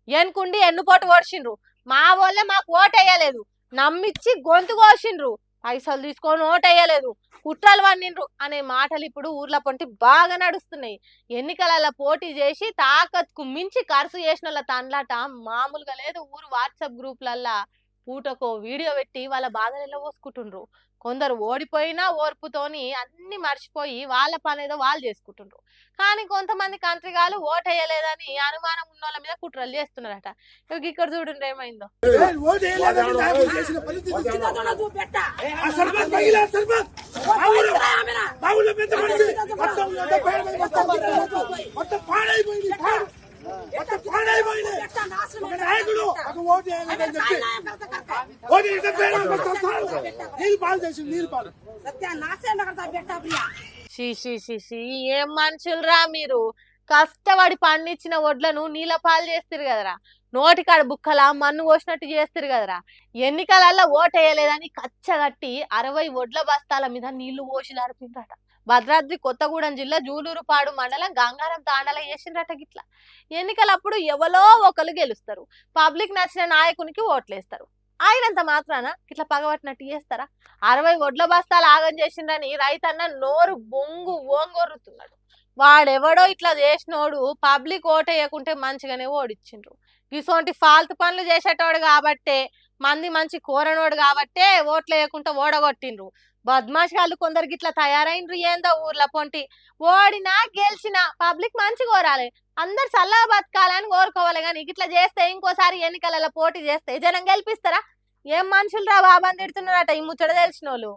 ఎన్కుండి ఎన్నుపోటు ఓడిచిండ్రు. మా వాళ్ళే మాకు ఓటేయలేదు, నమ్మిచ్చి గొంతు కోసిండ్రు, పైసలు తీసుకొని ఓటేయలేదు, కుట్రలు పన్నిండ్రు అనే మాటలు ఇప్పుడు ఊర్ల పొంటి బాగా నడుస్తున్నాయి. ఎన్నికలలో పోటీ చేసి తాకత్కు మించి ఖర్చు చేసిన వాళ్ళ తండ్లాట మామూలుగా లేదు. ఊరు వాట్సాప్ గ్రూప్లల్లా పూటకో వీడియో పెట్టి వాళ్ళ బాధలు పోసుకుంటుండ్రు. కొందరు ఓడిపోయినా ఓర్పుతోని అన్ని మర్చిపోయి వాళ్ళ పనేదో వాళ్ళు చేసుకుంటుండ్రు. కానీ కొంతమంది కంత్రిగాలు ఓటేయలేదని అనుమానం ఉన్న వాళ్ళ మీద కుట్రలు చేస్తున్నారట. ఇక్కడ చూడండి ఏమైందో. ఏం మనుషులరా మీరు, కష్టపడి పండించిన వడ్లను నీళ్ళ పాలు చేస్తారు కదరా, నోటికాడ బుక్కలా మన్ను పోసినట్టు చేస్తారు కదరా. ఎన్నికలలో ఓటేయలేదని కచ్చగట్టి 60 వడ్ల బస్తాల మీద నీళ్లు పోసి నడిపిందట. భద్రాద్రి కొత్తగూడెం జిల్లా జూలూరుపాడు మండలం గంగారం తాండల చేసిండ్రట. గిట్లా ఎన్నికలప్పుడు ఎవరో ఒకరు గెలుస్తారు, పబ్లిక్ నచ్చిన నాయకునికి ఓట్లేస్తారు. ఆయనంత మాత్రాన ఇట్లా పగబట్టినట్టు చేస్తారా? 60 వడ్ల బస్తాలు ఆగం చేసిండ్రని రైతన్న నోరు బొంగు ఓంగొరుతున్నాడు. వాడెవడో ఇట్లా చేసినోడు పబ్లిక్ ఓటేయకుంటే మంచిగానే ఓడిచ్చిండ్రు. ఇసోంటి ఫాల్తు పనులు చేసేటోడు కాబట్టే, మంది మంచి కోరనోడు కాబట్టే ఓట్లు వేయకుండా ఓడగొట్టిండ్రు. బద్మాషాలు కొందరికి ఇట్లా తయారైండ్రు. ఏందో ఊర్ల పొంటి ఓడినా గెలిచినా పబ్లిక్ మంచి కోరాలి, అందరు చల్లగా బతకాలని కోరుకోవాలి. కానీ ఇట్లా చేస్తే ఇంకోసారి ఎన్నికలలో పోటీ చేస్తే జనం గెలిపిస్తారా? ఏం మనుషులు రా బాబా అని తిడుతున్నారట ఈ ముచ్చట తెలిసిన వాళ్ళు.